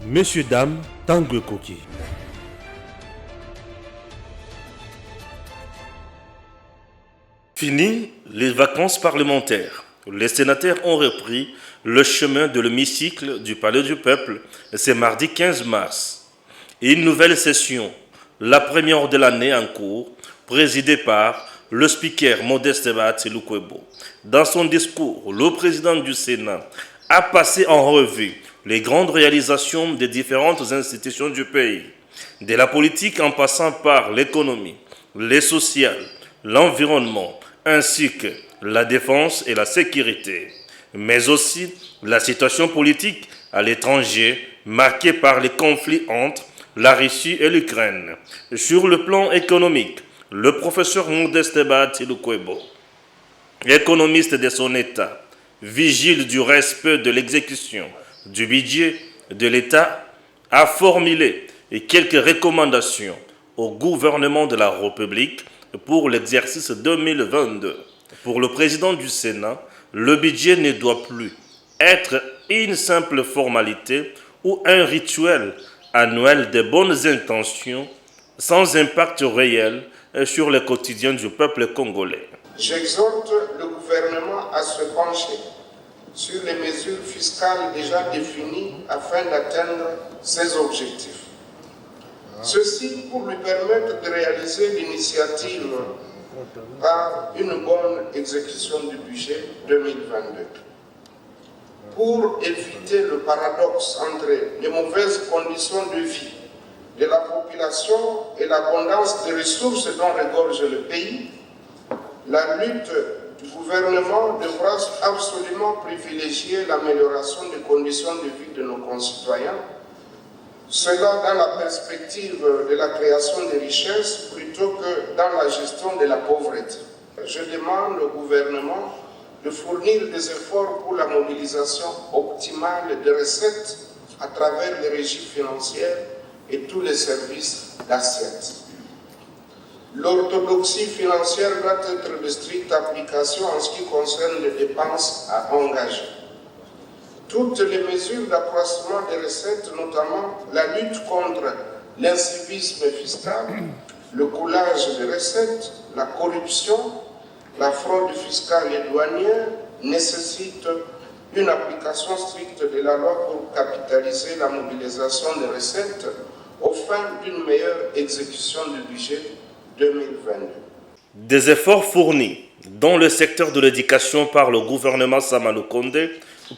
Messieurs, dames, Tangue Koki. Fini les vacances parlementaires. Les sénateurs ont repris le chemin de l'hémicycle du Palais du Peuple ce mardi 15 mars. Une nouvelle session, la première de l'année en cours, présidée par le speaker Modeste Batsilukwebo. Dans son discours, le président du Sénat a passé en revue les grandes réalisations des différentes institutions du pays, de la politique en passant par l'économie, les sociales, l'environnement, ainsi que la défense et la sécurité, mais aussi la situation politique à l'étranger marquée par les conflits entre la Russie et l'Ukraine. Sur le plan économique, le professeur Modeste Batsilukwebo, économiste de son État, vigile du respect de l'exécution du budget de l'État, a formulé quelques recommandations au gouvernement de la République pour l'exercice 2022. Pour le président du Sénat, le budget ne doit plus être une simple formalité ou un rituel annuel de bonnes intentions sans impact réel sur le quotidien du peuple congolais. J'exhorte le gouvernement à se pencher sur les mesures fiscales déjà définies afin d'atteindre ses objectifs. Ceci pour lui permettre de réaliser l'initiative par une bonne exécution du budget 2022. Pour éviter le paradoxe entre les mauvaises conditions de vie de la population et l'abondance des ressources dont regorge le pays, la lutte du gouvernement devra absolument privilégier l'amélioration des conditions de vie de nos concitoyens, cela dans la perspective de la création de richesses plutôt que dans la gestion de la pauvreté. Je demande au gouvernement de fournir des efforts pour la mobilisation optimale de recettes à travers les régies financières et tous les services d'assiette. L'orthodoxie financière doit être de stricte application en ce qui concerne les dépenses à engager. Toutes les mesures d'accroissement des recettes, notamment la lutte contre l'incivisme fiscal, le coulage des recettes, la corruption, la fraude fiscale et douanière, nécessitent une application stricte de la loi pour capitaliser la mobilisation des recettes aux fins d'une meilleure exécution du budget 2022. Des efforts fournis dans le secteur de l'éducation par le gouvernement Sama Lukonde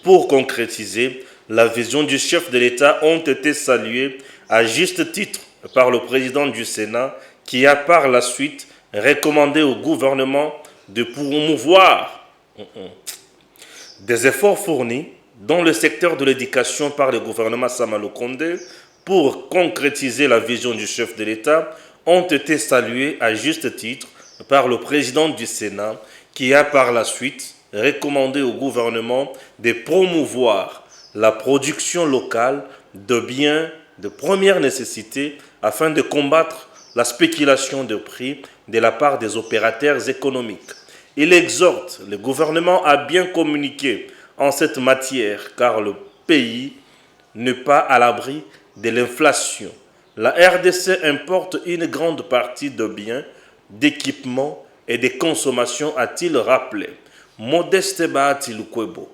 pour concrétiser la vision du chef de l'État ont été salués à juste titre par le président du Sénat qui a par la suite recommandé au gouvernement de promouvoir des efforts fournis dans le secteur de l'éducation par le gouvernement Sama Lukonde pour concrétiser la vision du chef de l'État ont été salués à juste titre par le président du Sénat qui a par la suite recommandé au gouvernement de promouvoir la production locale de biens de première nécessité afin de combattre la spéculation de prix de la part des opérateurs économiques. Il exhorte le gouvernement à bien communiquer en cette matière car le pays n'est pas à l'abri de l'inflation. La RDC importe une grande partie de biens, d'équipements et de consommation, a-t-il rappelé. Modeste Batsilukwebo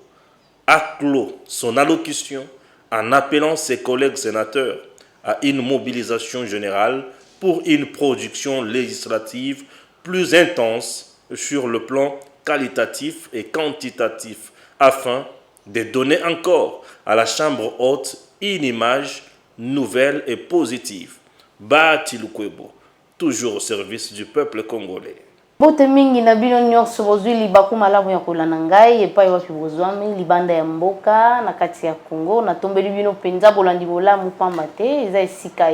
a clos son allocution en appelant ses collègues sénateurs à une mobilisation générale pour une production législative plus intense sur le plan qualitatif et quantitatif afin de donner encore à la Chambre haute une image nouvelle et positive. Batsilukwebo, toujours au service du peuple congolais. Bote mingi na bino nyonso bozwi libaku malamu ya kolanda ngai epai wapi bozwami libanda ya mboka na kati ya Congo na tombeli bino penza bolandi bolamu pamba te eza esika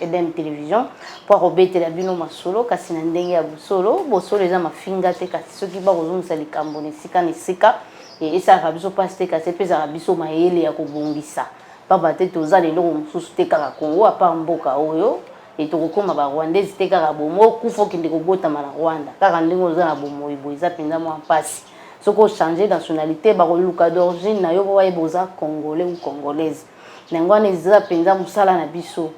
Eden Television pour robetela bino masolo kasi na ndenge ya bosolo eza mafinga te kasi soki ba kozumisa likambo na esika esaka biso pasi te kasi epezaka biso mayele ya kobongisa pamba te toza lelo mosusu te kaka Congo apa mboka oyo et to kokoma ba Rwandais te kaka bomo kufa kende kobota na Rwanda kaka ndenge za na bomo iboiza penza mo pasi soko changer nationalité ba koluka d'origine na yo ba boza congolais ou congolaise nango wana eza mpenza mosala na biso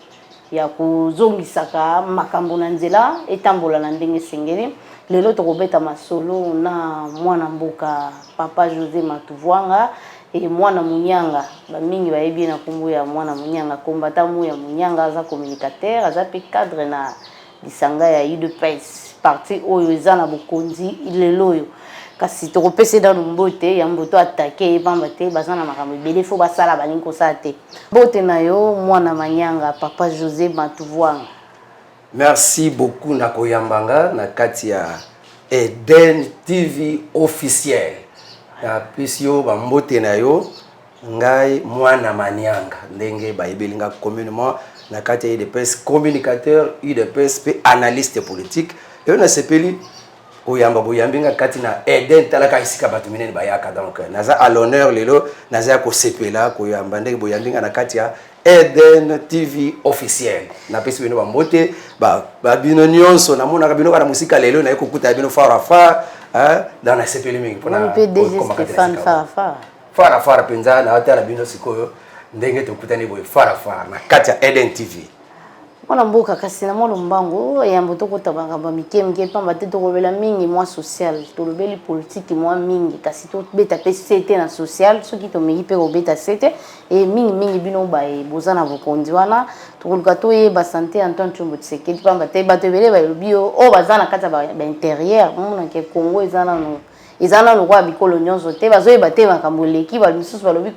ya kozongisaka makambo na nzela etambola na ndenge esengeli. Lelo tokobeta masolo na mwana mboka Papa José Matuvwanga et mwana Munyanga. Bamingi bayebi na kombo ya mwana Munyanga, kombatamu ya Munyanga, aza communicateur, aza pe cadre na lisanga ya UDPS parti oyo eza na bokonzi lelo oyo. Kasi tokopesa dans mbote ya mboto attaquer pamba te bazana makambo ebele fo basala balingi kosala te. Mbote na yo mwana Manyanga Papa José Matuvwanga. Merci beaucoup na koyambanga na kati ya Eden TV officiel. Na pisio ba mbote na yo ngai mwana Manyanga ndenge bayebelinga communément na kati ya UDPS communicateur UDPS pe analyste politique. Et on a sepeli oyamba boyambinga kati na Eden talaka isika batu minene bayaka donc naza à l'honneur lelo naza ko sepela koyamba ndenge boyambinga na kati ya Eden TV officiel. Na pesi bino ba mbote ba bino nyonso na mona bino kana musika lelo na ekokuta bino fara dans la sepeli mingi pona Stéphane fara penza na hata la bino sikoyo ndenge tokutani boy fara na kati ya Eden TV. Mwana mboka kasi na mwana mbango ya mboto kotabanga ba mikemke pamba te tokobela mingi mwa social tolobeli politique mwa mingi kasi to beta pe CT na social soki to meki pe obeta CT et mingi bino ba e bozana bokonzi wana tokoluka to ye ba santé Antoine Chombo Tshisekedi pamba te bato bele ba lobio o bazana kata ba intérieur mona ke Congo ezana no kwa bikolo nyonso te bazoyeba te makambo leki ba misusu ba lobi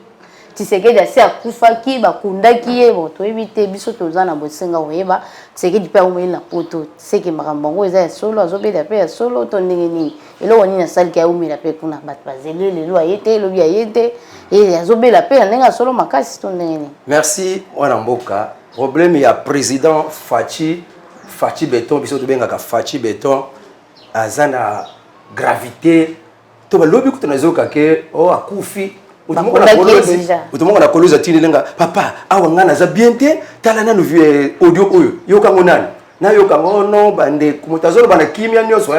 Tshisekedi asi akufaki bakundaki ye bo toyebite biso tozana bosenga oyeba Tshisekedi pe umeli na poto seke makambo ngo eza ya solo azobeda pe ya solo to ndenge nini eloko nini asali ka umela pe kuna bat bazele lelo ayete lobi ayete et azobela pe ndenge solo makasi to ndenge nini. Merci wana mboka. Problème ya président Fachi Beton biso to benga ka Fachi Beton azana gravité to balobi kutonazoka ke akufi utumonga na koloza tini lenga papa awa ngana za bien te tala nanu vie audio oyo yoka ngonani na yoka ngono bande kumutazolo bana kimia nyoso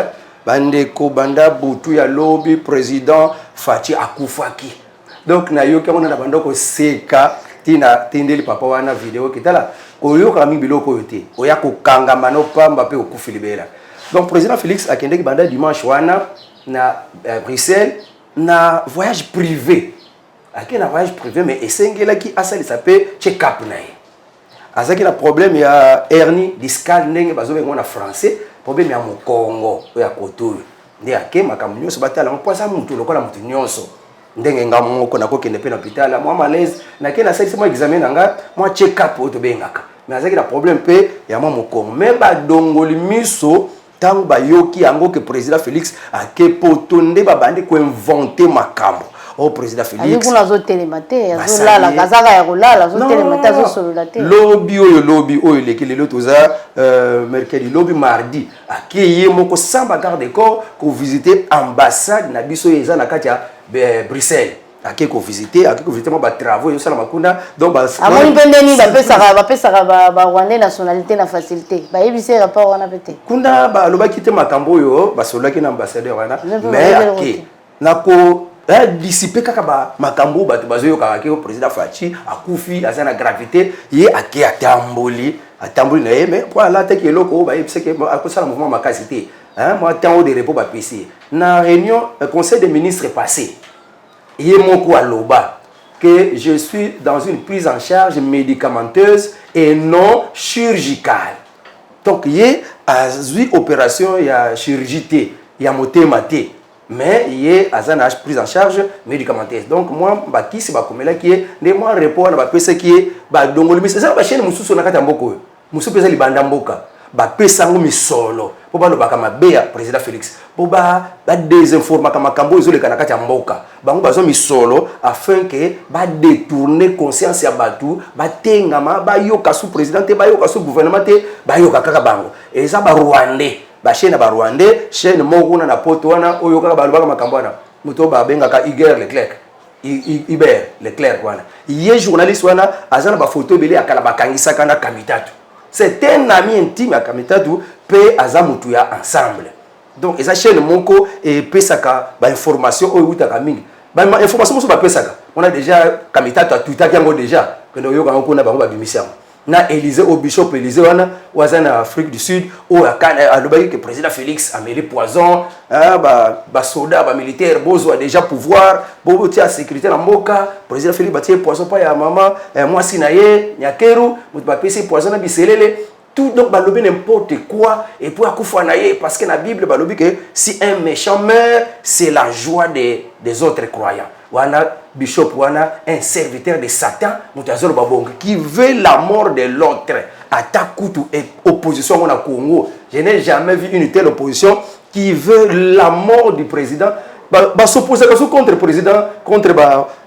bande ko banda butu ya lobby président Fachi akufaki donc na yoka ngona bandoko seka tina tindeli papa wana video kitala ko yoka mingi biloko yote oya ko kanga mano pamba pe okufilibela donc président Félix akendeki banda dimanche wana na Bruxelles na voyage privé. Aki na voyage privé mais esengela ki asali sapé check-up na ye. Azaki na problème ya hernie discale ndenge bazobenga na français, problème ya mokongo ya koto. Ndi ake makambo nyonso batala mposa mutu lokola mutu nyonso. Ndenge ngamoko na kokende pe na hôpital, moi malaise na ke na sali mo examen nga, moi check-up oto bengaka. Mais azaki na problème pe ya mokongo. Mais ba dongoli miso tango bayoki yango ke président Félix ake potonde babandi ko inventer makambo. Oh président Félix. Ali kuna zo télématé, zo lala kazaka ya kolala, zo télématé zo sololate. Lobby oyo lekele toza mercredi lobby mardi akeye moko samba garde corps ko visiter ambassade na biso eza na kati ya Bruxelles. Ake ko visiter mo ba travaux yo sala makunda donc ba amoni pendeni ba pesa ba Rwandais nationalité na facilité. Ba yebise rapport wana pete. Kunda ba lobaki te makambo yo ba solaki na ambassadeur wana mais ake nako dissiper kaka ba makambo bato bazoyo kaka ke président Fachi akufi azana gravité ye ake atamboli na ye mais voilà te ke loko ba yebise ke akosala mouvement makasi te moi temps de repos ba PC na réunion conseil des ministres passé ye moko aloba que je suis dans une prise en charge médicamenteuse et non chirurgicale donc ye azui opération ya chirurgie ya motema te mais il azana prise en charge médicamenteuse donc moi bakisi bakomela ki ne moi report na bapesa ki ba dongoli misa ça ba chaîne mususu na kata mboko mususu pesa libanda mboka ba pesa ngo misolo po ba lobaka mabeya président Félix po ba désinforma kama kambo ezoleka na kata mboka bango bazo misolo afin que ba détourner conscience ya batu ba tengama ba yoka sous président te ba yoka sous gouvernement te ba yoka kaka bango et ça ba Rwandais ba chaîne ba Rwandais chaîne moko na poto wana oyo kaka ba lobaka makambo wana muto ba bengaka Iber Leclerc wana ye journaliste wana azana ba photo belé akala bakangisa kana kamitatu c'est un ami intime à kamitatu pe azamutu ya ensemble donc esa chaîne moko et pesaka ba information oyo utaka mingi ba information moso ba pesaka on a déjà kamitatu atutaki yango déjà quand yo ka ko na bango ba bimisiam na Élysée au bishop Élysée wana wazana Afrique du Sud au alobaki que président Félix a mêlé poison ba soldats ba militaires bozo déjà pouvoir bobo tia sécurité na mboka président Félix batie poison pa ya maman moi sinaye nyakeru mutu ba pesi poison na biselele tout donc balobi n'importe quoi et puis akufa na ye parce que na Bible balobi que si un méchant meurt c'est la joie des autres croyants. Wana bishop wana un serviteur de Satan mutazolo babonga qui veut la mort de l'autre attaque et opposition au Congo. Je n'ai jamais vu une telle opposition qui veut la mort du président s'opposer contre le président contre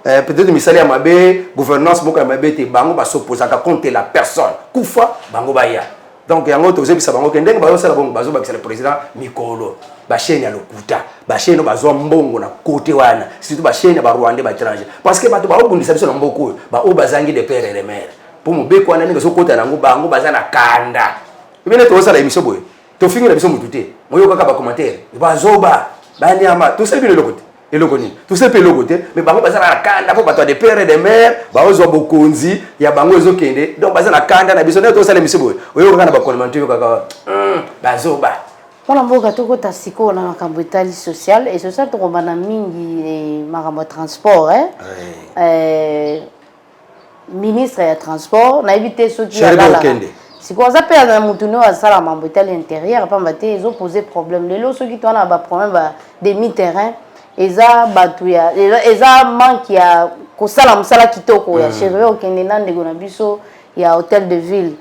peut-être misali ya mabe gouvernance moko ya mabe te bango s'opposer contre la personne kufa bango baya. Donc yango tozebisa bango ke ndenge bazo sala bongo bazo bakisa le président mikolo ba chaîne ya lokuta ba chaîne bazo mbongo na côté wana surtout ba chaîne ba Rwanda ba étranger parce que bato ba obundisa biso na mboko ba o bazangi de père et de mère pour mo be kwana ninga so kota nango bango bazana kanda ibene to sala émission boye to fingi na biso mututé moyo kaka ba commentaire bazoba ba nyama to sebi le lokote elokoni tout ça peut le côté mais bango bazana kanda po bato de père et de mère ba ozo bokonzi ya bango ezo kende donc bazana kanda na biso to sala émission boye oyo kaka na ba commentaire kaka bazoba Mwana mboka toko ta siko na makambo etali social et social to komana mingi makambo transport ministre ya transport na éviter ceux qui a là siko za pe na mutuno asala mambo etali intérieur pa mbate ezo poser problème lelo ceux qui tona ba problème ba demi terrain eza batuya eza manque ya ko sala musala kitoko ya chérie okende na ndeko na biso ya hôtel de ville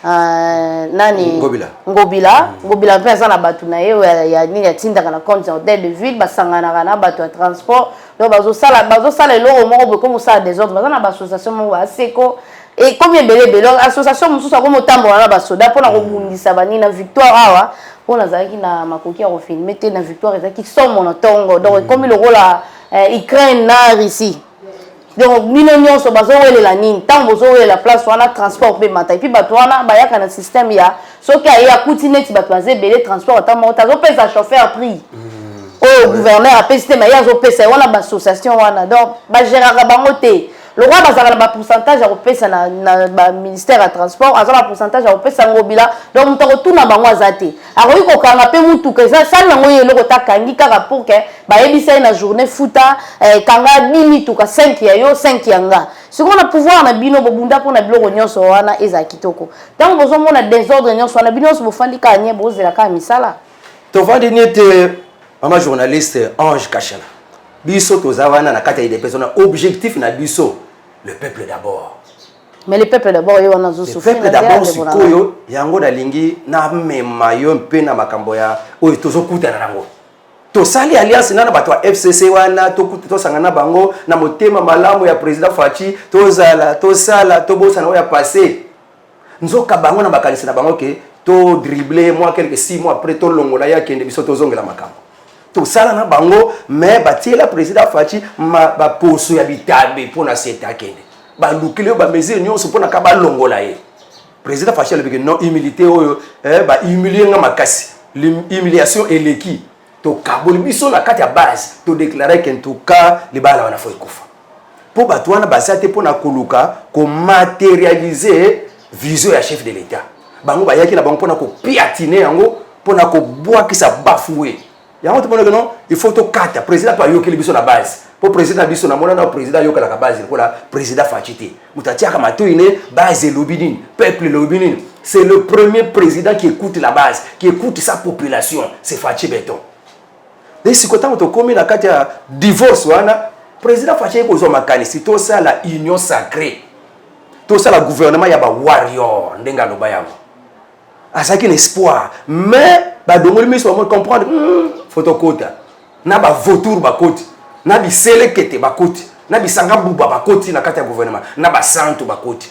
nani ngobila pesa na batu na ye ya nini atinda kana compte hôtel de ville basangana kana batu ya transport donc bazo sala eloko moko comme ça des autres bazana ba association mo ba seko et combien belé association mususu comme otambola na basoda pona ko bundisa bani na victoire awa pona zaki na makoki ya refilmer te na victoire ezaki somo na tongo donc comme le rôle Ukraine na Russie. Donc, millions de personnes la nine, tant que la place wana transport pe mata et puis bato wana bayaka na système ya soki ya koutine ti bato bazé belé transport tant monta zo pesa chauffeur prix. Oh gouverneur a pesté mais ya zo pesa wana ba association wana donc ba gérera bango te. Le roi bazala ba pourcentage à pesa na ba ministère à transport azala pourcentage à pesa ngobila donc mutako tuna bango azate. Akoyi ko kanga pe mutu ke ça nango yelo ko takangi kaka pour que ba yebisa na journée futa kanga bimi tuka 5 ya yo 5 yanga. Ce qu'on a pouvoir na bino bobunda pour na biloko nyonso wana eza kitoko. Donc bozo mona désordre nyonso na bino so bofandi ka nye bozela ka misala. To vandi nete mama journaliste Ange Kachala. Biso tozawana na kata ide personnes objectif na biso le peuple d'abord. Mais le peuple d'abord yo na zo souffrir. Le peuple d'abord sikoyo yango na lingi na mema yo mpe na makambo ya oyo tozokuta na rango. To sali alliance na bato ya FCC wana to sangana bango na motema malamu ya président Fachi to sala to bosa na ya passé. Nzoka bango na bakalisi na bango ke to dribbler moi quelques 6 mois après to longola ya kende biso to zongela makambo. To sala na bango mais batiela président Fachi ba poso ya bitabe pona seta kende. Ba lukile ba mesure nyonso pona ka ba longola ye. Président Fachi le que non humilité oyo ba humilier nga makasi. L'humiliation et l'équi. To kaboli biso na kati ya base to déclarer qu'en tout cas les bala wana fo ekufa. Po bato wana basate pona koluka ko matérialiser vision ya chef de l'état. Bango bayaki na bango pona ko piatiner yango pona ko boakisa bafoué. Yango to pona que non il faut to kata président pa yokeli biso na base. Po président biso na mona na président yokala ka base ko la président Fachité. Mutatia ka matoine base lobinin, peuple lobinin. C'est le premier président qui écoute la base, qui écoute sa population, c'est Fachi Beton. Dès ce que tu commis la carte divorce, le président Fachi est posé makanisi, tout ça la union sacrée, tout ça le gouvernement yaba warrior, ndenga no bayamo. À ça qu'il espoir, mais bah donc le ministre va comprendre, photocota, na ba vautour ba côté, na bi selekete ba côté, na bi sangabu ba côté na carte gouvernement, na ba santo ba côté.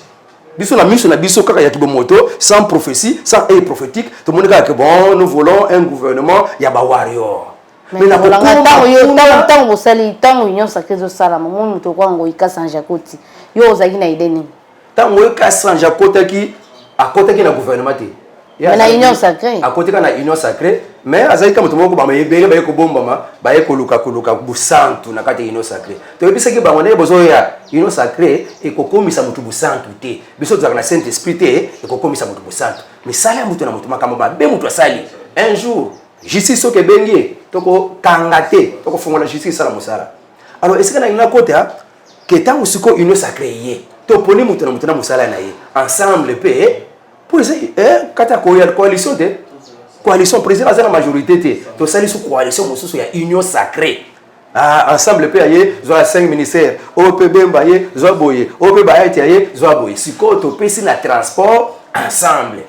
Biso na miso na biso kaka ya kibomoto sans prophétie, sans œil prophétique, tout le monde dit que bon, nous voulons un gouvernement yaba warrior. Mais na tango bosali tango union sacrée zo sala mamu to kwa ngo ikasa njakoti yo ozaki na ideni tango ikasa njakoti ki akota ki na gouvernement te mais na union sacrée akota ka na union sacrée mais azali kama tomoko ba mayebele ba ekobomba ma ba ekoluka busantu na kati ino sacré to ebisa ke bango ne bozo ya ino sacré ekokomisa mutu busantu te biso tozaka na Saint Esprit te ekokomisa mutu busantu misala mutu na mutu makamo ba be mutu asali un jour justice soke bengi toko kangate toko fongola justice sala musala alors est-ce que na ina kota que tant usiko ino sacré ye to poni mutu na musala na ye ensemble pe pour essayer kata coalition te coalition président à la majorité to sali sous coalition mosusu ya union sacrée ensemble pe aye zo 5 ministères OPB mbaye zo boye OPB baye aye zo boye siko to pesi na transport ensemble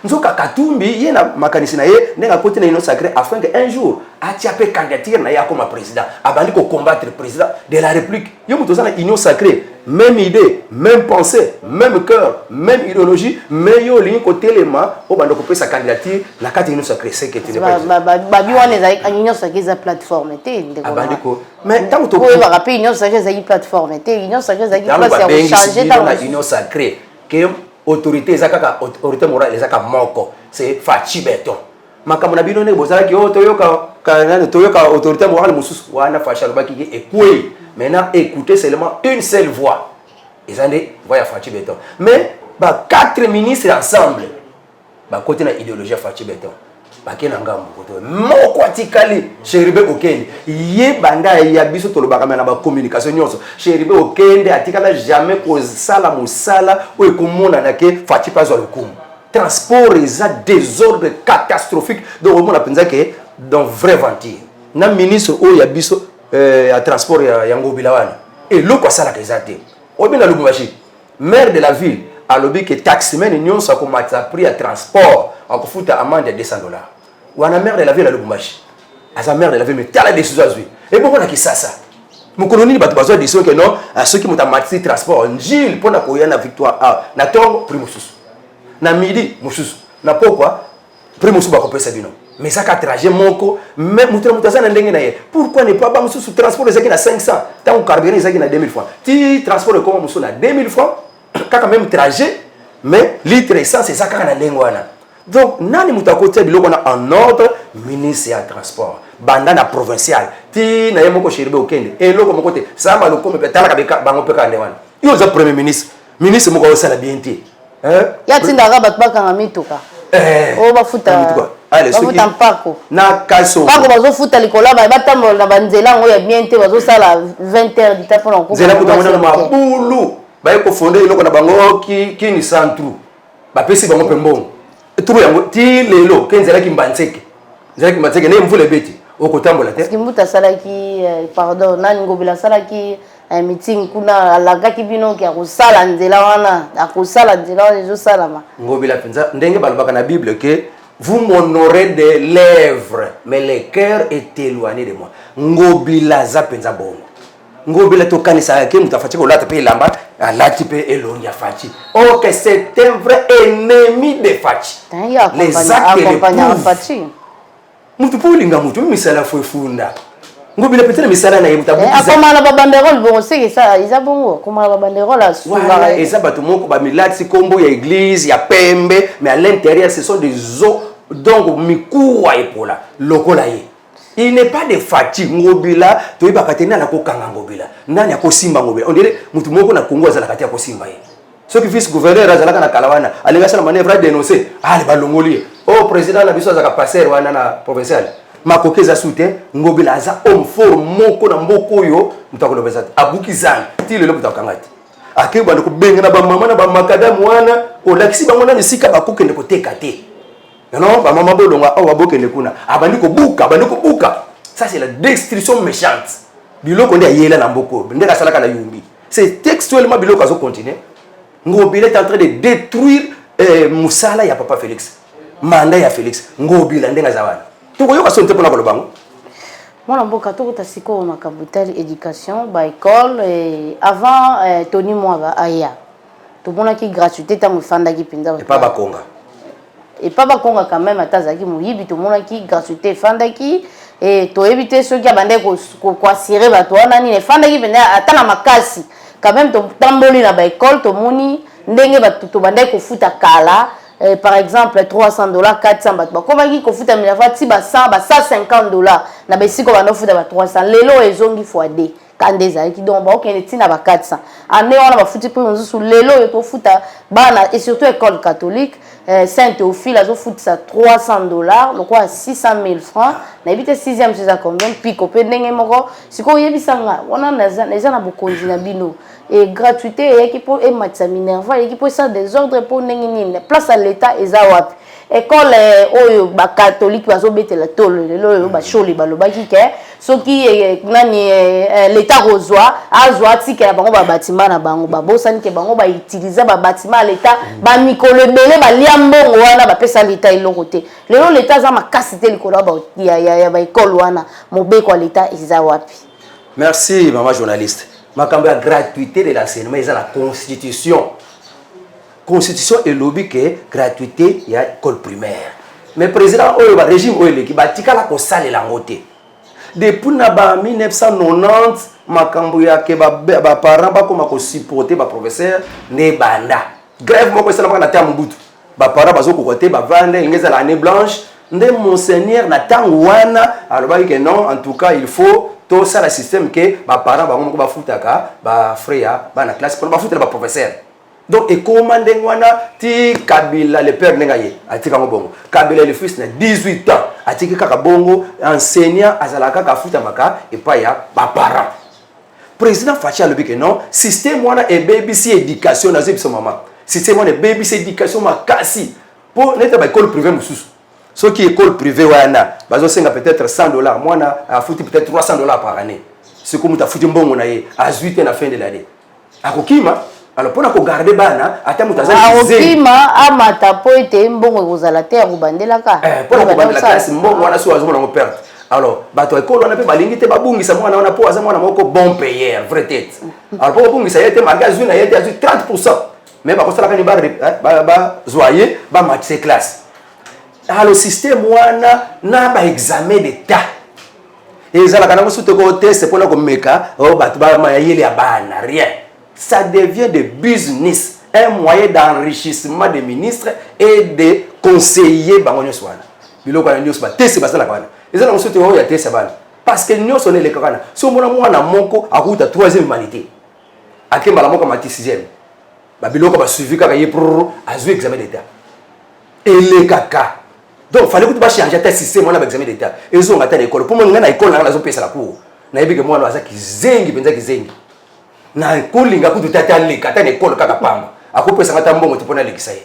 nzoka katumbi ye na makanisi na ye ndenga côté na union sacrée afin que un jour atia pe candidature na ya comme président abandi ko combattre président de la république yo muto sana union sacrée même idée même pensée même cœur même idéologie mais yo lingi côté lema o bando ko pesa candidature na kati union sacrée c'est que tu n'es pas ba bi wana za union sacrée za plateforme te ndeko abandi ko mais tant to ko ba rappeler union sacrée za plateforme te union sacrée za place ya changer dans la union sacrée que autorité ezaka autorité morale ezaka moko c'est Fachi Beton makambo na bino ne bozala ki toyoka autorité morale mususu wana Fachi alobaki ki ekwe maintenant écoutez seulement une seule voix ezande voix ya Fachi Beton mais ba 4 ministres ensemble ba côté na idéologie Fachi Beton ba kena ngambo koto moko atikali Cheribe Okende ye banda ya biso tolobaka na ba communication nyonso Cheribe Okende atikala jamais ko sala musala o ekomona na ke Fachi pazo lokumu transport eza désordre catastrophique donc on a pensé que dans vrai ventir na ministre o ya biso à transport ya Ngobila wana et loko sala kezate o bina Lubumbashi maire de la ville a lobby que taximen nyonso ko matza prix à transport akofuta amende de $200 wana maire de la ville à Lubumbashi asa maire de la ville mais tala décision azui et bon na kisasa mukoloni bato bazo décision que non à ceux qui muta matzi transport njil pona ko yana victoire na tongo prix mususu na midi mususu na pourquoi prix mususu ba kopesa bino mais ça ka trajet moko mais mutazana ndenge na ye pourquoi ne pas ba mususu transport ezaki na 500 tant carburant ezaki na 2000 francs ti transport comme mususu na 2000 francs kaka même trajet mais litre essence c'est ça kaka na ndenge wana donc nani mutakotia biloko na en ordre ministre ya transport banda na provincial ti na yemoko Cheribe Okende eloko moko te sama lokome pe talaka beka bango pe ka ndewana yo za premier ministre moko osala bien te ya tindaka bato bakanga mituka o bafuta bafuta mpako na kaso mpako bazofuta likolo batambola na banzela yango ya bien te bazosala 20 heures du temps mpona nzela kutamona na mabulu baye kofonde eloko na bango kini centru bapesi bango mpe mbongo turu yango ti lelo ke nzelaki mbanzeke ne mvula ebeti okotambola te kimbuta asalaki pardon nani Ngobila asalaki meeting kuna alagaki bino ki akosala nzela wana ezosalama Ngobila penza ndenge balobaka na Bible que vous m'honorez des lèvres mais le cœur est éloigné de moi Ngobila za penza bongo Ngobila tokanisa ke mutafachi ko lata pe lamba alati pe elongi ya Fachi que c'est un vrai ennemi de Fachi les accompagnants Fachi mutu polinga mutu misala funda Ngobila peut-être misala na yebuta akoma na babanderole bon c'est ça ils a bongo akoma na babanderole voilà et ça bato moko ba milati kombo ya église ya pembe mais à l'intérieur ce sont des eaux donc mikuwa epola lokola ye il n'est pas de Fachi Ngobila to iba katena na kokanga Ngobila nani akosimba Ngobila on dirait mutu moko na Kongo azala katia kosimba ye ce qui vice gouverneur azalaka na kalawana alinga sala manevre dénoncer ali balongoli président na biso azaka passer wana na provincial makokeza soutien Ngobila aza homme fort moko na mboko yo mutakolobeza abukizana ti lelo mutakangati akeba ndiko benga na ba mama na ba makadamu wana olakisi bango na nisika bakokende koteka te non ba mama bolonga awa bokende kuna abandi ko buka ça c'est la destruction méchante biloko ndia yela na mboko ndeka salaka na yumbi c'est textuellement biloko azo continuer Ngobila est en train de détruire musala ya papa Félix manda ya Félix Ngobila ndenga zawana tokoyoka sonte pona kolobango mwana mboka tokota siko makambo tali éducation ba école avant Tony Mwaba aya tomonaki gratuité tango fandaki penza et pas bakonga quand même atazaki moyibi tomonaki gratuité fandaki et to éviter ceux qui abandé ko assurer bato wana ni fandaki penza atana makasi quand même to tamboli na ba école tomoni ndenge bato to bandai ko futa kala par exemple $300 400 bato bakomaki kofuta Minerva ti ba 100 ba $150 na besiko banofuta ba 300 lelo ezongi fois 2 kande ezalaki donc baokende ntina ba 400 ane wana bafuti mpe mosusu lelo oyo tofuta bana et surtout école catholique Saint-Théophile azofutisa $300 lokola 600 000 francs nayebi te 6e c'est combien piko mpe ndenge moko sikoyo oyebisanga wana eza na bokonzi na bino et gratuité eyaki mpo ematisa Minerva eyaki mpo esa désordre mpo ndenge nini place à l'état eza wapi école oyo bacatholique bazobetela tolo lelo oyo basholi balobaki ke soki nani l'état kozwa azwa tikela bango babatima na bango babosani ke bango bautilize babatima ya l'état bamikolo ebele balia mbongo wana bapesa l'état eloko te lelo l'état aza makasi te likolo ya baekole wana mobeko ya l'état eza wapi. Merci maman journaliste. Makambo ya gratuité de l'enseignement eza la constitution. Constitution et lobby que gratuité ya école primaire. Mais président oyo ba régime oyo ki batika la ko sale la ngote. Depuis na ba 1990 makambo ya ke ba parents ba koma ko supporter ba professeur ne banda. Grève moko sala na ta mbutu. Ba parents bazo ko côté ba vendre ngeza la année blanche nde monseigneur na tango wana alobaki que non en tout cas il faut tout ça le système que ba parents ba moko ba futaka ba frère ba na classe pour ba futela ba professeur. Donc, et comment ti Kabila, le père Nengaye, a tika bongo. Kabila, le fils, n'a 18 ans, a tika kakabongo, enseignant, à Zalaka, Kafuta Maka, et pas ya, ba parents. Président Fachi a le que non, système wana et BBC éducation, n'a zip maman. Système wana et BBC éducation, ma kasi. Pour n'être pas école privée, moussous. Ce qui est école privée, wana, bazo senga peut-être $100, moi, a foutu peut-être $300 par année. C'est comme tu as foutu bongo, à 18 ans à la fin de l'année. A Kokima, alors pour nous garder bana ata mutaza okima amata po ete mbongo kozala te ya kobandelaka pour nous bandela classe mbongo wana so azomona ngo perte alors bato ekolo wana pe balingi te babungisa mwana wana po aza mwana moko bon payeur vrai tête alors pour bungisa yete magasin na yete azu 30% mais ba kosala kani ba zoyer ba match classe alors système wana na ba examen d'état ezala kana kosuto ko test pour na ko meka o bato ba mayele ya bana rien. Ça devient de business, un moyen d'enrichissement des ministres et des conseillers. Parce que nous sommes les Kakana. Si on a un monko, à route à 3e humanité. À quel moment on a 6e. Babiloko va suivre quand il a joué examen d'état. Et les caca. Donc, il fallait que tu changer ta système on a examen d'état. Et ils ont atteint l'école. Pour moi, on a l'école, on a la cour. On a dit que moi, on a qui zengi. Na kolinga kutu tata leka tata école kaka pamba akopesa ngata mbongo tipona lekisa ye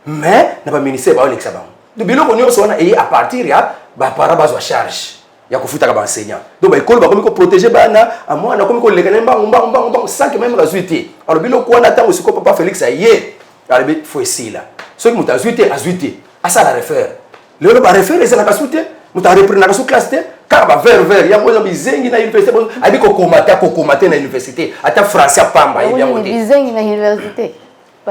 mais na ba ministère ba lekisa bango de biloko nyonso wana et à partir ya ba para bazwa charge ya kufuta ka ba enseignant donc ba école ba komi ko protéger bana amwa na komi ko leka na mbang sans que même résultat alors biloko wana tango siko papa Félix aye alors faut essayer là ceux qui muta azuité asa la refaire le ba refaire les na kasute muta reprendre na sous classe car ba vers ya mozo bizengi na université abi ko komata na université ata français pamba ya moto bizengi na université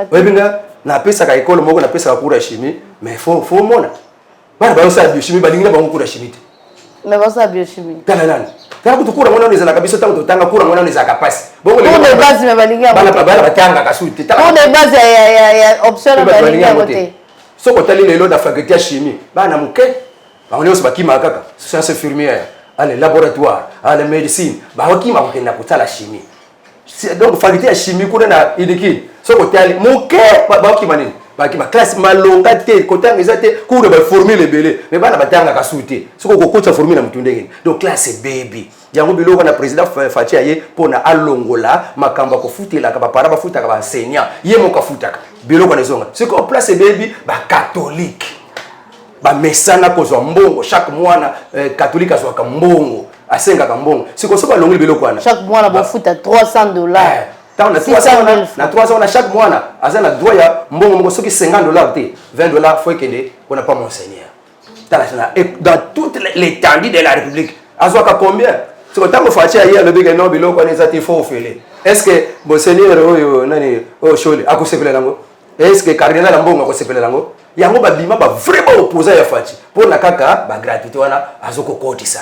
oui binga na pesa ka école moko na pesa ka cours de chimie mais faut mona bana ba sa biochimie ba linga ba cours de chimie mais ba sa biochimie tala kutu kura mona neza na kabisa tango tanga kura mona neza ka passe bongo les bases me ba linga ba tanga ka suite pour les bases ya option ba linga côté soko tali lelo da faculté ya chimie bana muke on est aussi bakima kaka sciences infirmières à les laboratoires à la médecine ba bakima ko kenda kutala chimie donc faculté ya chimie kuna na idiki soko tali muke bakima nini bakima classe malonga te kotanga ezate cours de formule belé mais bana batanga ka souté soko ko kotsa formule na mutundenge donc classe baby yango biloko na président Fachi aye pona alongola makamba ko futela ka ba para ba futaka ba enseignant ye mo ka futaka biloko na zonga soko place baby ba catholique ba mesana kozwa mbongo chaque mwana catholique azwaka mbongo asengaka mbongo siko soba longi biloko wana chaque mwana bafuta $300 tant na 300 na chaque mwana azana droit ya mbongo moko soki $50 te $20 faut que on n'a pas monseigneur dans toute l'étendue de la République azwaka combien siko tango Fachi aye le big no biloko wana ezati faut faire est-ce que monseigneur oyo nani o shole akosepela nango est-ce que cardinal mbongo akosepela nango yango ba bima ba vraiment opposé ya Fachi pour na kaka ba gratuité wana azoko kotisa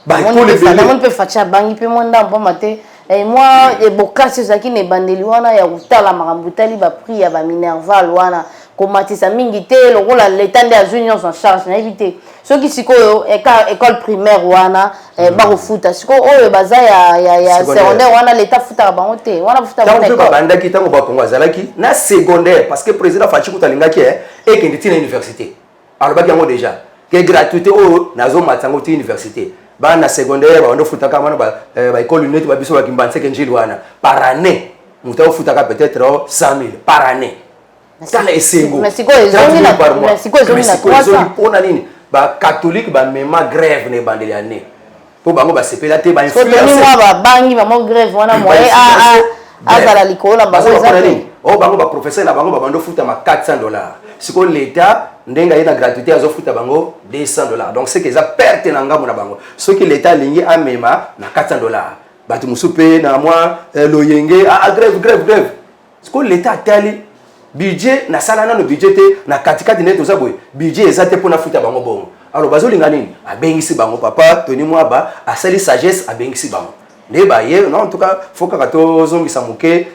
ba école belé on peut Fachi bangi pe monda mboma te et moi et bokasi zaki ne bandeli wana ya utala makambutali ba prix ya ba Minerva wana komatisa mingi te lokola l'état de azunion en charge na éviter ceux qui sikoyo école primaire wana bakofuta siko oyo baza ya secondaire wana l'état futa bango te wana futa bango école banda ki tango bakongo azalaki na secondaire parce que président Fachi kutalingaki et que nditi na université alors baki yango déjà que gratuité oyo nazo matango ti université bana secondaire bando futa kama ba école unité ba biso ba kimbanseke njili wana par année muta futa ka peut-être 100,000 par année. Tala esengo. Mais siko ezongi na 300 pona nini ba catholique ba mema grève ne bandeli année. Po bango ba sepela te ba influence. Ko toni ba bangi ba mo grève wana moye azala likola ba ezali. O bango ba professeur na bango ba bando futa ma $400. Siko l'état ndenga ina gratuité azo futa bango $200. Donc c'est que ça perte na ngambo na bango. Ce que l'état lingi amema na $400. Batu musupe na moi loyenge grève. Siko l'état tali budget na sala na no budget te na katikati neto za boy budget ezate pona futa bango bongo alors bazolinga nini abengisi bango papa Tony Mwaba asali sagesse abengisi bango ne ba ye non en tout cas faut que to zongisa muke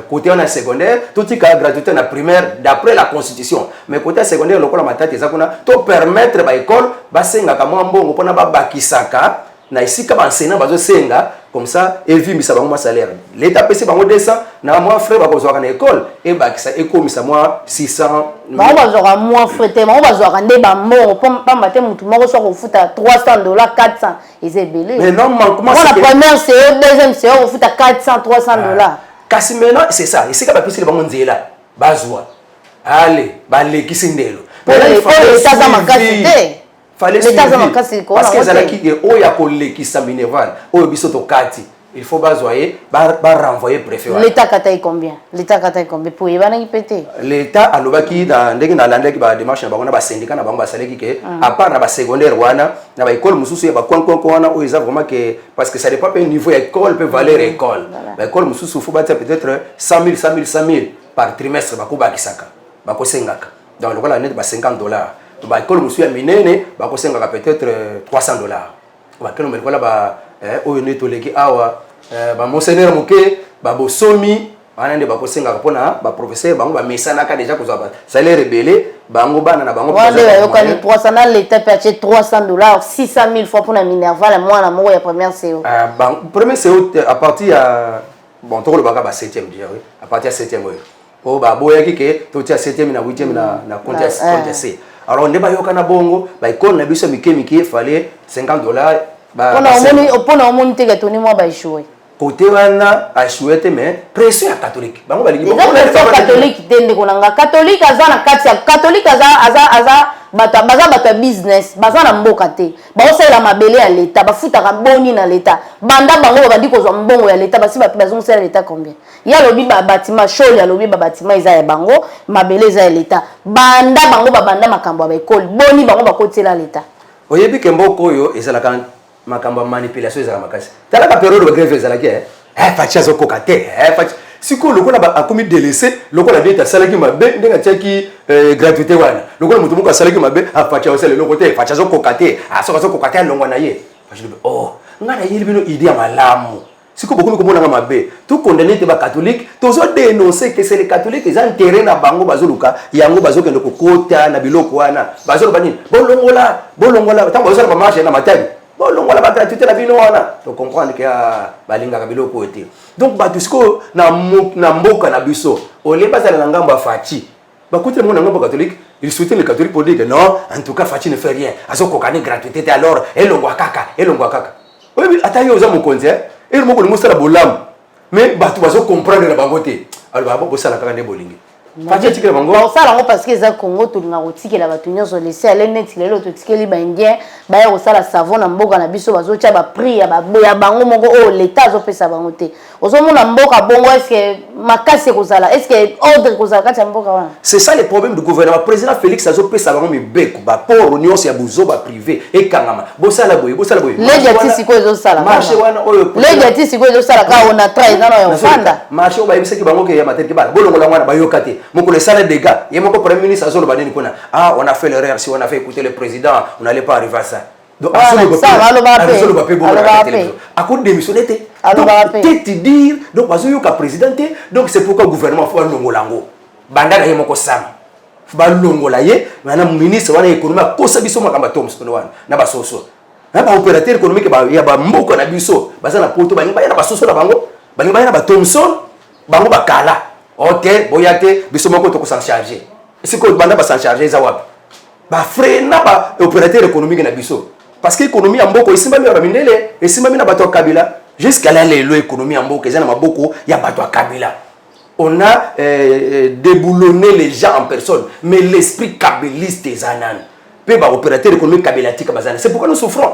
côté en secondaire tout tika gratuité na primaire d'après la constitution mais côté secondaire lokola matati za kuna to permettre ba école basenga kama mbongo pona ba bakisaka na isika ba enseignant bazo senga comme ça elvi misa bango salaire l'état pesi bango 200 na moi frère ba kozwa na école et ba kisa ekomisa moi 600 bango bazwa moi frère te bango bazwa nde ba mo pamba te mutu moko so ko futa $300 400 ezebele mais non comment c'est la première c'est deuxième c'est on futa $400 $300 kasi maintenant c'est ça isika ba pesi bango nzela bazwa allez ba lekisi ndelo pour l'état za makasi te parce que zalaki oya kolekisa minerval oyo biso to kati il faut bazoyer ba renvoyer préfet l'état katayi combien pour yebana ipete l'état alobaki na ndenge na landaki ba démarche na bango na ba syndicat na bango ba saleki ke à part na ba secondaire wana na ba école mususu ya ba konko wana oyo eza vraiment que parce que ça dépend pas niveau école peut valer école ba école mususu faut battre peut-être 100,000 par trimestre ba ko ba kisaka ba ko sengaka donc lokola net ba $50 ba école mususu ya minene ba ko sengaka peut-être $300 ba keno melikola ba oyo netoleki awa ba monseigneur moke ba bosomi banande ba ko sengaka pona ba professeur bango ba mesana ka déjà kozwa ba salaire rebelle bango bana na bango wale yokani 300 na l'état peut acheter $300 600,000 fois pour na minerval mwana moko ya première CO première CO à partir ya bon to le baka ba 7e déjà oui à partir ya 7e oui po ba boyaki ke to tia 7e na 8e na compte C alors ne ba yokana bongo ba école na biso mike fallait $50 ba pona omoni te Tony Mwaba échoué côté wana échoué te mais pression ya catholique bango balingi bon catholique tende konanga catholique aza na kati ya catholique aza baza business baza na mboka te baosala mabele ya l'état bafutaka boni na l'état banda bango babandi kozwa mbongo ya l'état basi bazongosala l'état combien ya lobi ba bâtiment sholi ya lobi ba bâtiment eza ya bango mabele eza ya l'état banda bango babanda makambo ya école boni bango bakotela l'état oyebi ke mboko oyo ezalaka makambo manipulation ezala makasi tala ka période de grève ezalaki fachi azokoka te fachi siko lokola ba akomi délaissé lokola deta salaki mabe ndenga tiaki gratuité wana lokola mutu moko asalaki mabe fachi osele loko te fachi azokoka te asoka azokoka te alongwa na ye fachi oh ngana yeli bino idée ya malamu siko bokomi komona nga mabe tout condamné te ba catholique tozo dénoncer que c'est les catholiques ils ont terrain na bango bazoluka yango bazokende kokota na biloko wana bazoloba nini bolongola tango bazala ba marche na matani bolongola ba gratuité na bino wana to comprendre que balingaka biloko ete donc batusko na mboka na biso ole bazala na ngambo fachi bakuti mon ngambo catholique il soutient les catholiques pour dire que non en tout cas fachi ne fait rien azokokane gratuité alors elongwa kaka oui atayo za mokonzi et le moko le mosala bolam mais batu bazo comprendre na bango te alors babo bosala kaka ne bolingi fachi tikela bango osala ngo parce que za Congo to nga kotikela batu nyonso laisser aller net lelo to tikeli ba indien ba ya kosala savon na mboka na biso bazo tia ba prix ya baboya bango moko o l'état zo pesa bango te ozomona mboka bongo est-ce que makasi kozala est-ce que ordre kozala kati ya mboka wana c'est ça le problème du gouvernement président Félix azo pesa bango mibeko ba port nyonso ya buzo ba privé et kangama bosala boye legiatis ko ezo sala marché wana oyo legiatis ko ezo sala ka on a trai na yo fanda marché o ba yebisaki bango ke ya matériel bala bolongola wana ba yokate moko le salaire des gars et mon premier ministre azolo banini kuna on a fait l'erreur si on avait écouté le président on n'allait pas arriver à ça donc azolo ba pe bon la télévision à cause démissionner te donc te dire donc bazo yoka président donc c'est pourquoi gouvernement faut longolango bandaka yemoko sama balongola ye na ministre wana économie akosa biso makamba to msono wana na basoso na ba opérateur économique ba ya ba mboko na biso baza na poto ba na basoso na bango ba na ba Thomson bango bakala OK boyate biso moko to ko s'en charger siko banda ba s'en charger za wapi ba frena ba opérateur économique na biso parce que économie ya mboko isimbami ya mindele isimbami na bato kabila jusqu'à là l'économie ya mboko ezana maboko ya bato kabila. On a déboulonné les gens en personne, mais l'esprit kabyliste est anan. Peu ba opérateur économique kabylatique bazana. C'est pourquoi nous souffrons.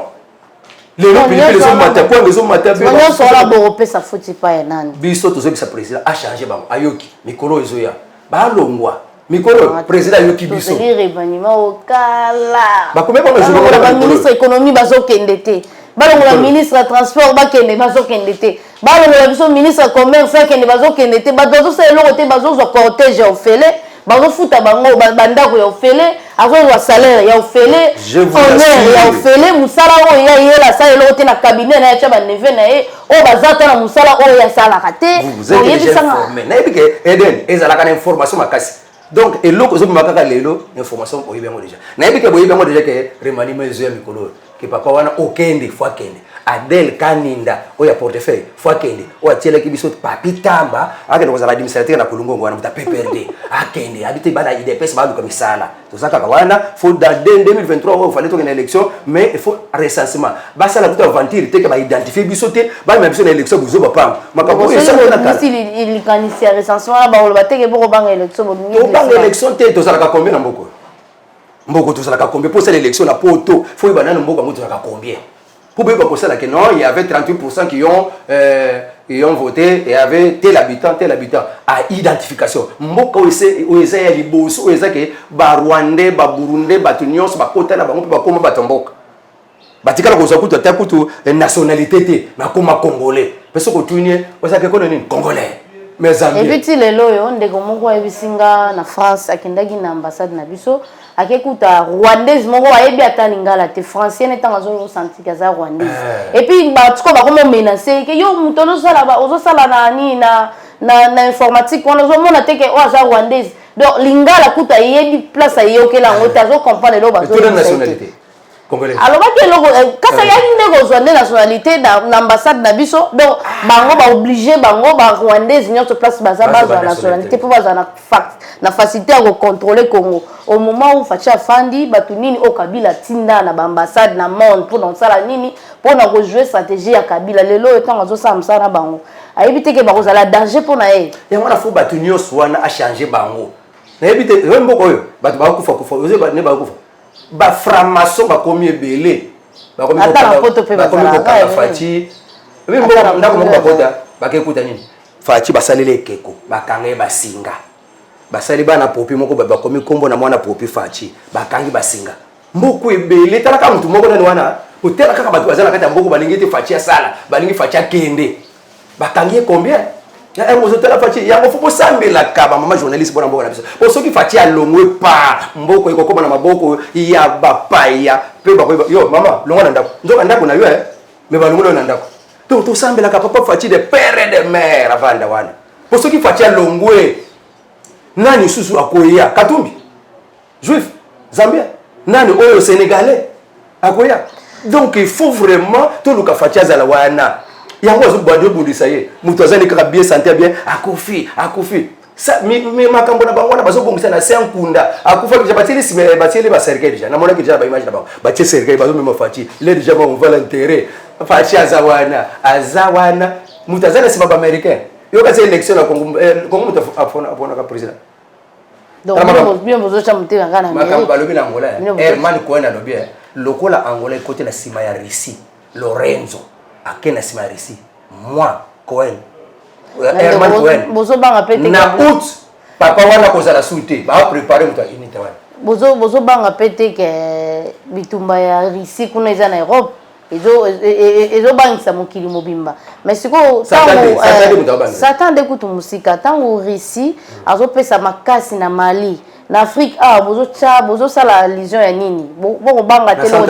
Les hommes matin, quoi les hommes matin. On sur la Européenne ça faut pas yanan. Biso to ce président a changé ba ayoki mikolo ezoya. Ba longwa. Mikolo président ayoki biso. C'est rébaniment au kala. Ba combien on joue le ministre économie bazo kendete. Balongola ministre de transport bakende bazo kendete. Balongola biso ministre commerce kende bazo kendete. Bazo se lo côté bazo zo cortège ofele. Bazo futa bango bandako ya ofele. Azo wa salaire ya ofele. Honneur ya ofele. Musala o ya yela sa lo côté na cabinet na ya ba neve na e. O bazata na musala o ya sala kate. Vous êtes déjà informé. Na ebike Eden ezala kana information makasi. Donc et loko zo makaka lelo information o yebengo déjà. Na ebike bo yebengo déjà que remaniement ezo ya mikolo. Que papa wana okende fois kende Adel Kaninda oya portefeuille fois kende oya tiela kibiso papi tamba akende kozala administrateur na kulungongo wana muta PPRD akende habite bana IDPS ba luka misala to saka wana faut dans 2023 il fallait tourner élection mais il faut recensement ba sala tout aventure te que ba identifier bisoté ba même biso na élection buzo ba pam makambo ça na kala il kanisi recensement ba lo bateke boko banga élection bo ngi élection te to sala ka combien na mboko mboko to sala ka combien pour cette élection la poto faut y banana mboko mo to sala ka combien pour bien pour ça que non il y avait 38% qui ont voté et il y avait tel habitant à identification mboko oise ya liboso oise que ba Rwandais ba Burundais ba Tunyos ba kota na bango ba koma ba tomboka batikala ko zakuta ta kutu nationalité te na koma congolais parce que tunie oise que kono ni congolais mes amis et puis le loyo ndeko moko ebisinga na France akendaki na ambassade na biso akekuta rwandaise moko ayebi ata lingala te français netanga zo senti kaza rwandaise et puis ba tiko ba komo menacer que yo mutono sala ba ozo sala na ni na informatique on ozo mona te que o aza rwandaise donc lingala kuta yebi place ayokela ngota zo comprendre lo ba zo nationalité congolais alors ba ke loko kasa ya ndeko zo nationalité na ambassade na biso donc bango ba obligé bango ba rwandaise nyonso place baza ba nationalité pour baza na facilité à contrôler Congo au moment où Facha Fandi batunini au Kabila tinda na ambassade na monde pour dans ça nini pour na jouer stratégie ya Kabila lelo etant zo samsa na bango ayebite ke bako la danger pour na e ya wana fo batunio swana a changer bango na ebite mboko yo batu ba kufa oze ba ne ba kufa ba franc-maçon ba komi ebele ba komi ko Fachi mboko ndako moko ba kota ba kekuta nini Fachi basalele ekeko bakange basinga basali bana popi moko ba komi kombo na mwana popi Fachi bakangi basinga mboko ebele tala ka mutu moko nani wana hotela kaka batu bazana kata mboko balingi te Fachi sala balingi Fachi kende bakangi combien ya ngozo tala Fachi ya ngofo posambela kaba mama journaliste bona mboko na biso osoki Fachi alongwe pa mboko iko koma na maboko ya bapaya pe ba yo mama longa na ndako nzoka ndako na yo me balongo na ndako to sambela ka papa Fachi de père de mère avanda wana osoki Fachi alongwe nani susu akoya Katumbi juif zambien nani oyo sénégalais akoya donc il faut vraiment tout le kafatia za la wana yango zo bando bundisa ye mutu azani kaka bien santé bien akufi ça mi makambo na bango na bazo bongisa na 5 kunda akufa déjà batieli ba cercueil déjà na mona déjà ba image na bango batie cercueil bazo même Fachi il est déjà on va l'enterrer Fachi azawana mutu azana siba ba américain yo ka élection na Congo mutu afona ka président donc bien besoin de monter en Ghana makamba balobi na Angola Herman Cohen alobi lokola Angola côté na sima ya Russie Lorenzo akena sima ya Russie moi Cohen Herman Cohen bozo banga pete na août papa wana kozala souté ba préparer muta unité wana bozo banga pete ke bitumba ya Russie kuna eza na Europe ezo bangisa mokili mobimba mais siko satande kutu musika tango Russie azopesa makasi na Mali na Afrique bozo sala lision ya nini boko banga telo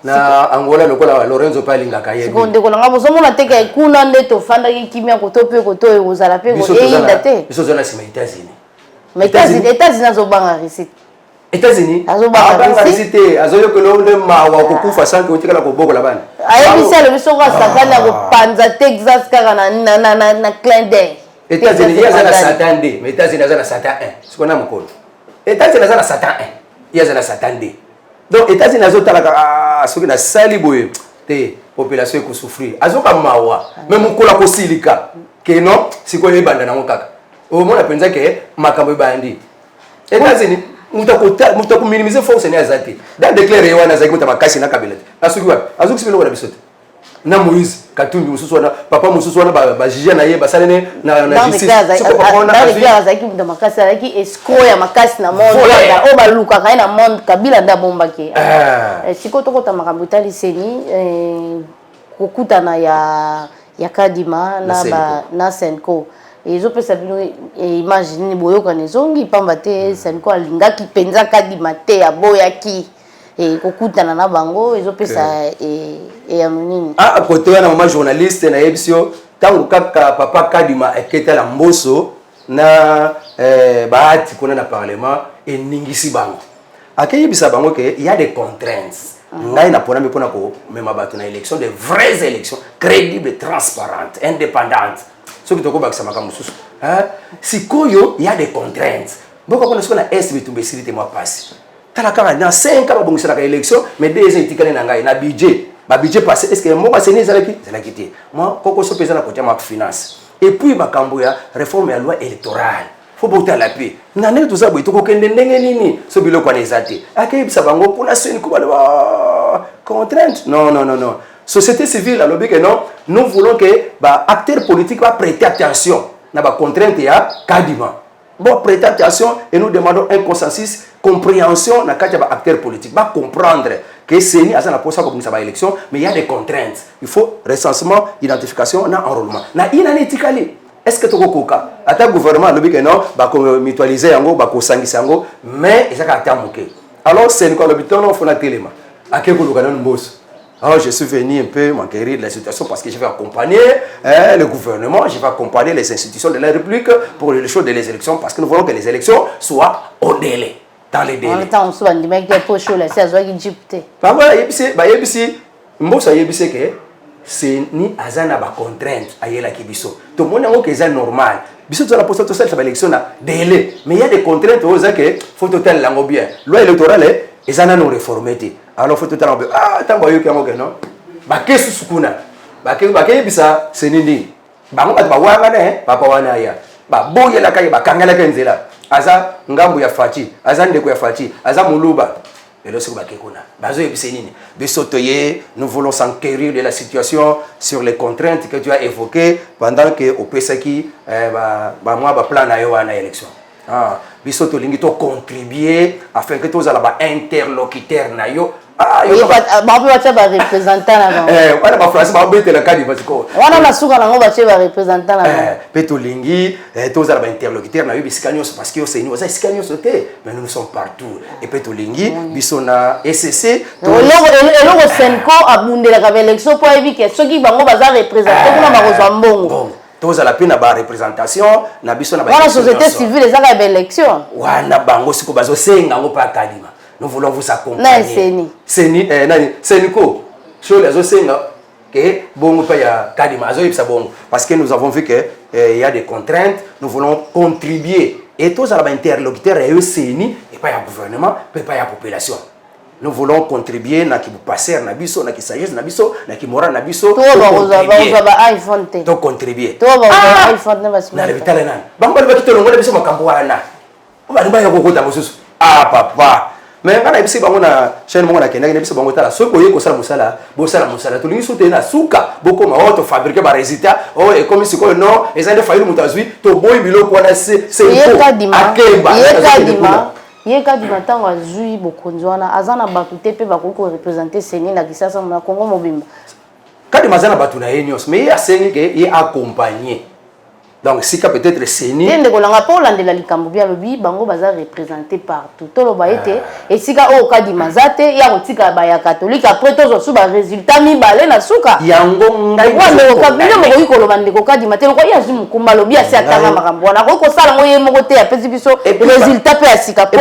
na Angola lokola Lorenzo palinga kaye siko ndeko na bozo mona teke kuna nde to fanda kimia koto pe koto ezala pe ko eyinda te biso zona sima États-Unis Mais États-Unis azobanga recette. États-Unis azobanga recette azoyo que le mawa kokufa sans que otikala koboko la bana. Ayebisa le biso kwa sakana ko panza Texas kaka na clin d'œil. États-Unis yazana Satan 2, mais États-Unis yazana Satan 1. Ce qu'on a mokolo. États-Unis yazana Satan 1. Yazana Satan 2. Donc États-Unis azotala soki na sali boye te population ko souffrir. Azoka mawa même mokolo ko silika. Que non, si ko yebanda na ngokaka. Au moins penza ke makambo bandi. États-Unis mutako minimiser force ni azati. Da déclarer wana zaki mutabakasi na kabila. Asuki wapi? Azuki sibelo ko na bisote. Na Moïse Katumbi mususu wana papa mususu wana ba jija na ye basalene na justice soko pona azaki muta makasi azaki escroc ya makasi na monde o baluka kai na monde kabila nda bomba ke siko toko ta makambo tali seni kokutana ya Kadima na Senko ezopesa bino imagine boyoka nezongi pamba te Senko alingaki penza Kadima te aboyaki kokutana na bango ezopesa nini côté wana mama journaliste na yebisio tangu kaka papa Kadima eketa la mboso na baati kona na parlement eningisi bango akeyibisa bango ke il y a des contraintes ngai na pona mepona ko mema batu na élection de vraies élections crédibles, transparentes, indépendantes ce qui toko bakisa makambo susu sikoyo il y a des contraintes boko kona siko na est bitumbe sirite moi passe talaka na 5 ans bongo sala ka élection mais deux etikane na ngai na budget ba budget passé est-ce que moi c'est né zalaki té moi koko so pesa na côté ma finance et puis makambo ya réforme ya loi électorale faut boter la paix na ne tout ça boy to ko kende ndenge nini so biloko na ezate akebisa bango pona seni ko ba contrainte non société civile alobi que non nous voulons que ba acteurs politiques va prêter attention na ba contrainte ya Kadima. Bon, prêtez attention et nous demandons un consensus, compréhension dans les acteurs politiques. Va comprendre que c'est ni à la poste comme ça va élection, mais il y a des contraintes. Il faut recensement, identification, enrôlement. Na inanéticali. Est-ce que tu as un gouvernement le but que non, va mutualiser yango, va consanguiser yango, mais il y a un moqué. Alors c'est quoi le but non faut na téléma. À quel coup le boss. Alors, je suis venu un peu m'enquérir de la situation parce que je vais accompagner le gouvernement, je vais accompagner les institutions de la République pour les choses des élections parce que nous voulons que les élections soient au délai, dans les délais. En même temps, on se dit que c'est ni azana ba contrainte ayela kibiso. Tout le monde a que c'est normal. Biso tu la poste tout ça ça élection na délai, mais il y a des contraintes aux que faut total lango bien. Loi électorale et ça n'a non réformé. Alors faut total tant boyo ki ngo non. Ba kesu sukuna. Ba ke bisa c'est nini. Ba ngo ba wanga ne papa wana ya. Ba boye la kai ba kangala kenzela. Aza ngambu ya fachi, aza ndeko ya fachi, aza muluba. Et là, nous voulons s'enquérir de la situation sur les contraintes que tu as évoquées pendant que au PSaki moi plan à l'élection. Nous voulons contribuer afin que tous les interlocuteurs représentant mais nous sommes partout et Petolingi bisona SCC élection pour éviter ceux qui vont représenter tous à la peine à représentation na biso na la société civile les a élection wana bango siko bazo senga ngo pa Kadima. Nous voulons vous accompagner. Seniko, sur les Osenga, que bon ya Kadima, parce que nous avons vu que il y a des contraintes, nous voulons contribuer. Et tous les interlocuteurs et CNI, et pas le gouvernement, et pas la population. Nous voulons contribuer na qui passer na biso, na qui sagesse na biso, na qui moral na biso. Tout contribuer. Tout iPhone na le vital nan. Bamba ba kitolo ngona biso makambo wana. Ba ba yako kota mususu. Ah papa. Mais quand on a besoin na chaîne mon na kena na besoin bango tala so boye ko sala musala to lingi sote na suka boko ma auto fabriquer ba résultat oh et comme si ko non et ça de faillir mutazui to boy biloko na c'est Kadima tango azui bokonzwana azana bakute pe bakoko représenter Seni na kisasa na Congo mobimba Kadima azana batu na yenios mais ya sengi ke ye accompagner Donc, si peut-être CENI. Il y a des gens qui bango baza représenté partout. Tout le monde et si au cas di mazate, il y a aussi des catholiques après tous sous ba résultat mi balé na suka. Yango ngai. Ouais, mais au cas de mo ko lobande ko kadi maté ko ya zimu kumba lobi asi atanga makambo na ko sala mo yemo ko te ya pesi biso résultat pe asika po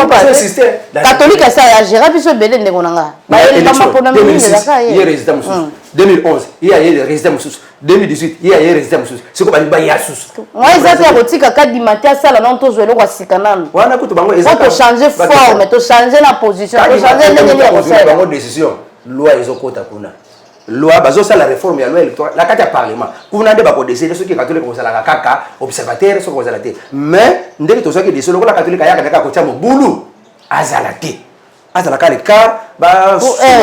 catholique ça ya gérer biso belé ndeko nanga. Ba ele kama pona mi ndaka ye résultat mususu 2011 il y a eu résultat mususu 2018 il y a eu résultat mususu c'est ko ba ya susu. Moi ça ya kotika kadi maté sala non to zo eloko asikanana. Wana kutu bango ezaka. To changer forme, to changer la position, to changer ndenge ya kosala. Bango décision loi ezokota kuna. Loi bazo ça la réforme ya loi électorale la carte parlement kuna nde bako décider ceux qui catholique ko sala kaka observateur ceux ko sala té mais ndenge to soki décider la catholique ya kaka ko tia mobulu azala té azala ka le car ba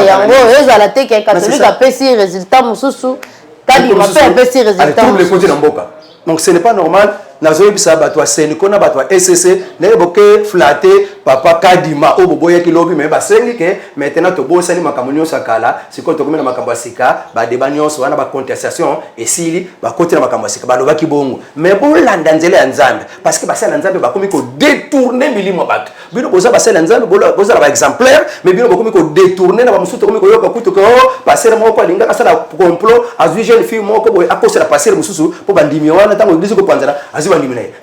yango ezala té que catholique a pesi résultat mususu kadi ma pe pesi résultat tous les côtés na mboka donc ce n'est pas normal nazo bisa batwa senikona batwa SCC na boke flatter papa kadima o boboya ki lobi mais ba sengi ke maintenant to bo sali makamunyo sakala siko to komena makambo sika ba débat nyonso wana ba contestation et sili ba kotela makambo sika ba lobaki bongo mais bo landa nzela ya nzambe parce que ba sala nzambe ba komi ko détourner milimo bato bino boza ba sala nzambe boza ba exemplaire mais bino bokomi ko détourner na ba musuto komi ko yoka kuto ko passer moko alinga sala complot azui jeune fille moko boy akosela passer mususu po bandimi wana tango église ko panzana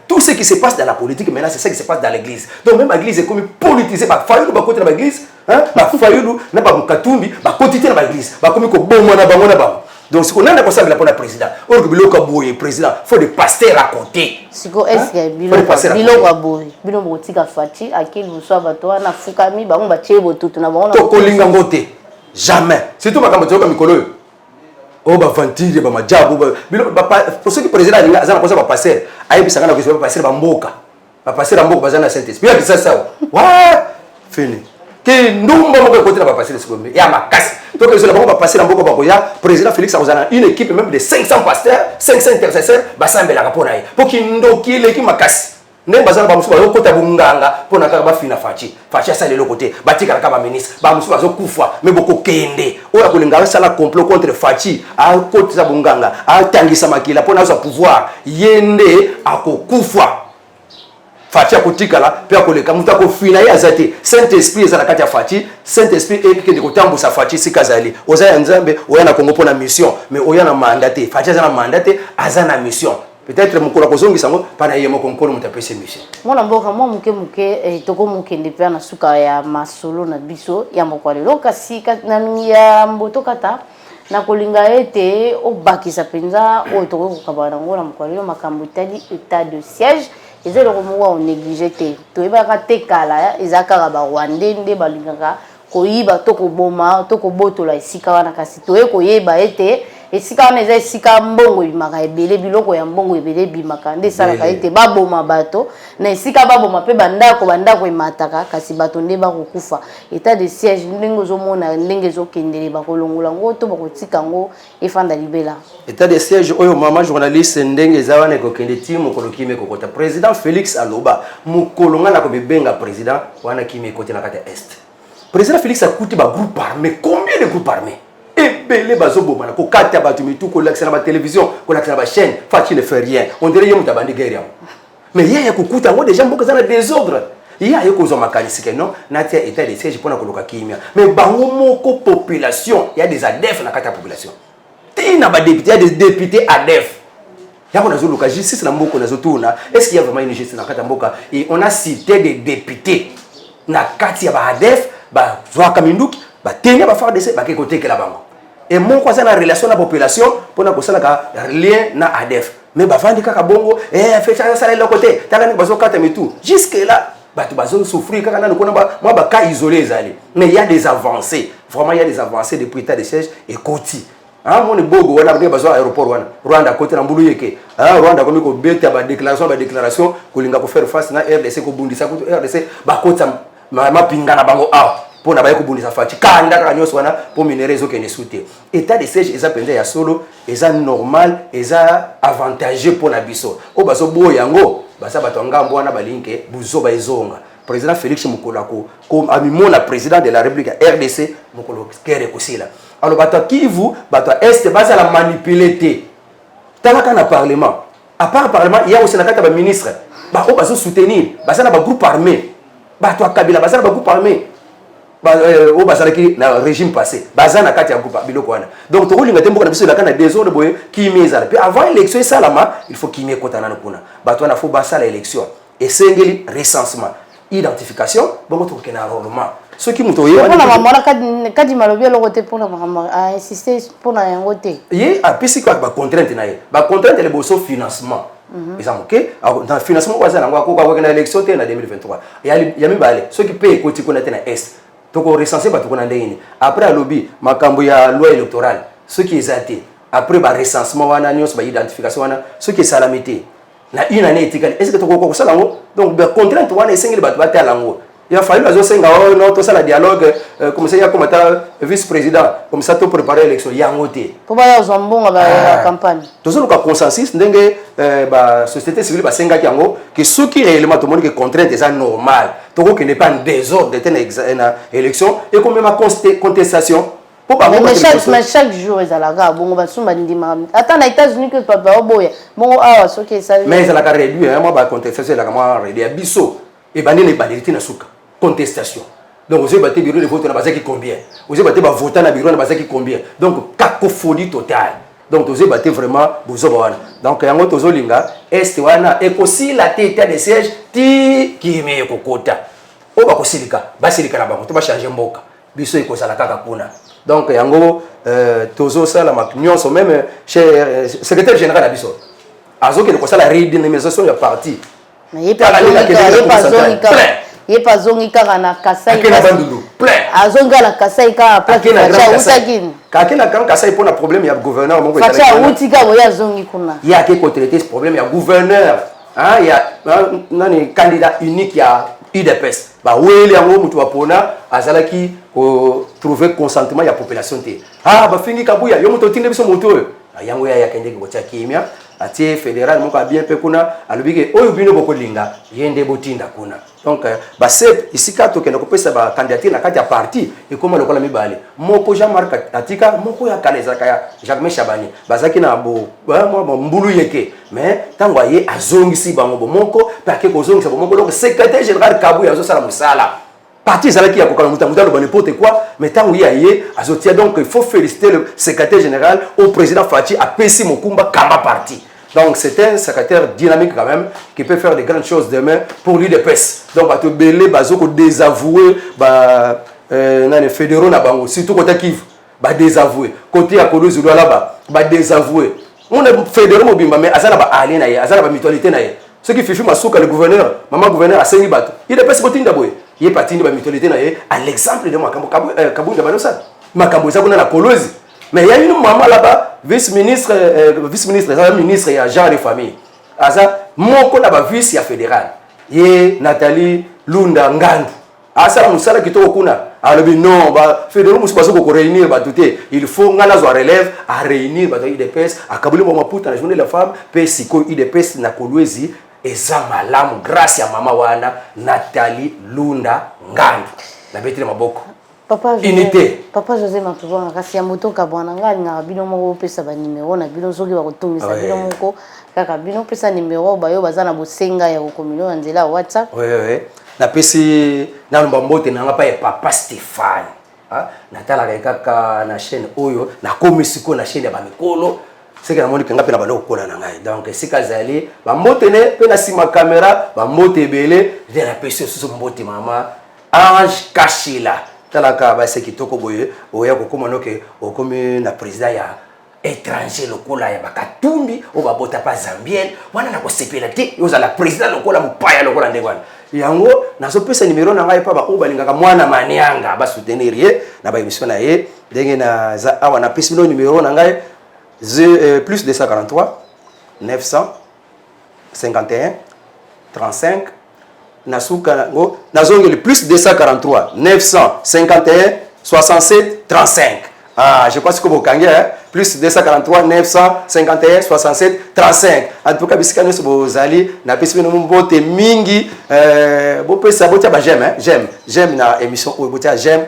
tout ce qui se passe dans la politique maintenant c'est ça qui se passe dans l'église donc même l'église est comme politisée ba fayu ba côté na l'église hein ba fayu na ba mukatumbi ba côté na l'église ba comme ko bomo na bango na ba donc ce qu'on a comme ça la président or que biloko boye président faut des pasteurs à côté siko est biloko boye biloko botika fati akili buswa bato na fukami bango ba chebo tutu na bango to kolinga ngote jamais surtout makambo toka mikolo oh ba ventile ba majabu ba pour ceux qui président alinga azana kosa ba passer ayebisanga na ko ba passer ba mboka ba passer mboka bazana Saint-Esprit ya kisasa wa fini ke ndumba moko côté na ba passer seconde ya makasi donc ils ont ba passer mboka ba ko ya président Félix azana une équipe même de 500 pasteurs 500 intercesseurs basambela kapona ye pour kindoki le ki makasi ne bazana ba musuba yokota bunganga pona ka ba fina fachi ça le côté batika ka ba ministre ba musuba zo kufa mais boko kende oya kolinga sala complot contre fachi a côté za bunganga a tangisa makila pona za pouvoir yende akokufa fachi akotikala pe akoleka mutu akofina ye azate Saint-Esprit ezala kati ya fachi Saint-Esprit ekike ko tambusa fachi sikazali oza ya nzambe oya na Congo pona mission mais oya na mandaté fachi azana mandaté azana mission peut-être mukula kozongi sango pana yemo konkolo mutapese mission mona mboka mo muke toko mukende pe na suka ya masolo na biso ya mokwalelo kasi na ya mboto kata na kolinga ete obakisa penza o toko kokabana ngona mokwalelo makambo tali état de siège ezelo komuwa on négligé te to ebaka tekala ezaka ba Rwandais nde balingaka koyiba to koboma to kobotola esika wana kasi to ekoyeba ete esika wana eza esika mbongo ebimaka ebele biloko ya mbongo ebele ebimaka nde esalaka ete baboma bato na esika baboma mpe bandako emataka kasi bato nde bakokufa état de siège ndenge ozomona ndenge ezokendele bakolongola ngo to bakotika ngo efanda libela état de siège oyo mama journaliste ndenge eza wana ekokende ti mokolo kimi ekokota président Félix aloba mokolo nga na kobebenga président wana kimi ekoti na kati ya est président Félix akuti ba groupe armé combien de groupes armés ebele bazoboma na kokata bato mitu kolakisa na ba télévision kolakisa na ba chaîne Fachi ne fait rien on dirait yemu tabandi guerre mais yaya kukuta ngo déjà mboka za na désordre yaya kozwa makanisi ke non na tia état de siège pona koloka kimia mais bango moko population il y a des ADF na kata population tina ba député il y a des députés ADF yako na zuluka justice na mboko na zotuna est-ce qu'il y a vraiment une justice na kata mboka et on a cité des députés na kati ya ba ADF ba zwa kaminduki ba tenga ba FARDC ba ke côté que la bango et mon quoi ça na relation na population pour na kosala ka lien na ADF mais ba vandi kaka bongo fait ça le côté tanga ni bazo kata mitu jusque là ba tu bazo souffrir kaka na ko na ba moi ba cas isolé ezali mais il y a des avancées vraiment il y a des avancées depuis état de siège et koti ah mon bogo wana ba bazo aéroport wana Rwanda côté na mbulu yeke ah Rwanda comme ko beta ba déclaration ko linga ko faire face na RDC ko bundisa ko RDC ba kota ma pingana bango pour na ba ko bundisa Fachi kanda ka nyoso wana pour minerezo ke ne souté état de siège eza penza ya solo eza normal eza avantageux pour na biso o baso boya yango basa bato ngambo wana balinke buzo ba ezonga président Félix Mukolako comme amimona président de la République RDC mukolo kere kosila alors bato Kivu bato est basa la manipuler té talaka na parlement À part le Parlement, il y a aussi un ministre. Bah, on va soutenir. Bah, ça n'a pas groupe armé. Bah, toi, Kabila, bah, ça n'a pas groupe armé. Bah, on va s'arrêter dans le régime passé. Bah, ça n'a pas groupe armé. Donc, tu vois, il y a des ordres qui mettent ça. Puis avant l'élection, il faut qu'il y ait un bah, toi, il faut passer l'élection. Et c'est un recensement. Identification, bon, tu as un enrôlement. Ce qui m'ont dit, quand tu m'as dit le pour la maman, a insisté pour la côté. Il a puis c'est quoi la contrainte la contrainte est le financement. OK, dans le financement quoi ça na quoi l'élection en 2023. Il y a même balé ceux qui payent côté qu'on a dans est. Donc on recenser ba to na ndeni. Après lobby makambo ya loi électorale, ceux qui exalté. Après ba recensement wana nyos ba identification wana, ceux qui salamité. Na une année éthique. Est-ce que tu ko ça lango? Donc ba contrainte wana esengeli ba to lango. Il a fallu tout ça, le dialogue, comme ça, il y a comme vice-président, comme ça, tout préparer l'élection. Il y a un côté. Pour avoir un bon la campagne. Tout ça, le consensus, la société civile, que ceux qui réellement, tout le monde qui contraint, c'est normal. Tout le monde qui n'est pas en désordre de une élection, et comme même contestation. Mais chaque jour, ils ont bon, attends, les États-Unis que papa, bon, ah, ce qui est ça. Mais ils ont réduit, moi, la contestation, ils ont réduit. Bissot, et ben, les banalités, contestation. Donc, vous avez battu le bureau de vote, on a basé combien? Vous avez battu le vote, on a bureau, on a basé combien? Donc, cacophonie totale. Donc, vous avez battu vraiment, vous avez battu. Donc, il y a un autre linga, est-ce et aussi la tête de siège, qui met au quota. On va silika, basilika la banque, on va changer mboka. Biso eko sala kaka kuna. Donc, il y a un gros, tozo ça, la macnion, même chez secrétaire général à Biso. Azo qui est la redynamisation de la partie. Mais il n'y a pas zongi kaka na kasai ka bandulu plein azonga la kasai ka plaque cha utagini kakena kan kasai pour un problème ya gouverneur mongo ya cha utika boya zongi kuna ya ke ko traiter ce problème ya gouverneur hein ya nani candidat unique ya UDPS ba wele yango mutu wapona azalaki ko trouver consentement ya population te ah ba fingi kabuya yo mutu tinde biso mutu yango ya kende ko cha kimia atie fédéral moko bien pe kuna alobike oyo bino boko linga yende botinda kuna donc ba sep ici kato ke nako pesa ba candidature na kati ya parti et comment lokola mibale moko Jean-Marc Atika moko ya Kaleza kaya Jacques Chabani bazaki na bo mo mbulu yeke mais tango ye azongisi bango bo moko pa ke ko zongisa bo moko donc secrétaire général Kabu yazo sala musala parti zalaki ya kokala muta lo n'importe quoi mais tango ye azotia donc il faut féliciter le secrétaire général au président Fachi a pesi mokumba kamba parti. Donc c'est un secrétaire dynamique quand même qui peut faire de grandes choses demain pour l'UDPS. Donc bah te belé bazoko désavouer les fédéraux na bango surtout côté Kivu bah désavouer côté à Kolozu là-bas bah désavouer on est fédéraux mobimba mais azana ba alien na ye azana ba mutualité na ye ce qui fait masuka le gouverneur maman gouverneur a sengi bato UDPS botinda boy il est parti de ba mutualité na ye à l'exemple de moi Kabunda banosa makambo za kuna na Kolozu. Mais il y a une maman là-bas, vice-ministre, ministre et agent de famille. Asa, mon collègue vice fédéral. Yé Nathalie Lunda Ngandu. Asa, musala qui to kuna. Alors non, bah fédéral musu paso ko réunir ba touté. Il faut ngala zo relève à réunir ba IDPS à Kabuli mo maputa la journée de la femme, pe siko IDPS na Kolwezi eza malamu grâce à maman wana Nathalie Lunda Ngandu. La bête de maboko. Papa unité. Papa José Matouba kasi ya moto ka bwana ngani na bino moko pesa ba numéro na bino soki ba kotumisa bino moko kaka bino pesa numéro ba yo bazana bosenga ya kokomino ya nzela WhatsApp. Oui. Na pesi na mbambote na ngapa ya Papa Stéphane. Ah, natala kaka na chaîne oyo na komisiko na chaîne ya ba mikolo. C'est que na moni kanga pe na ba lokola na ngai. Donc sika zali ba mbote ne pe na sima caméra ba mbote belé de la pesi so mbote mama Ange Kashila. Talaka ba se kitoko boye oya kokoma noke okomi na président ya étranger lokola ya bakatumbi o babota pa Zambien wana na ko sepela te yoza la président lokola mupaya lokola ndengwana yango nazo pesa numéro na ngai pa ba o balingaka mwana manianga ba soutenir ye na ba émission na ye ndenge na za awa na pesa numéro na ngai plus 243 951 35 Nasuka go nazongi le plus 243 951 67 35. Ah, je pense que vous kangé plus 243 951 67 35. En tout cas bisika nyoso bozali na pesi no mbote mingi bo pesa botia ba j'aime na émission o botia j'aime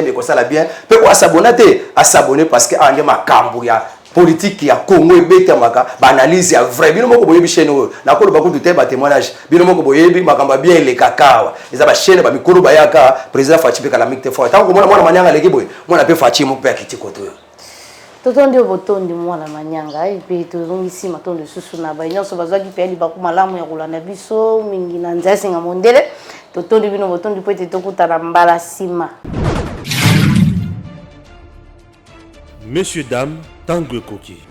et ko sala bien. Pe ko s'abonner parce que ande makambu ya politique ya Congo ebetamaka ba analyse ya vrai bino moko boyebi chaîne oyo nakolo bakutu te ba témoignage bino moko boyebi makamba bien le kakawa eza ba chaîne ba mikolo bayaka président Fachi pe kala mikte fo tango mwana manyanga leki boy mwana pe Fachi mo pe akiti koto yo totondi obotondi mwana manyanga pe tozongisi matondo susu na ba nyonso bazwaki pe libaku malamu ya kolanda biso mingi na nzasi nga mondele totondi bino botondi po ete tokutana mbala sima. Messieurs, dames, Tango Koki.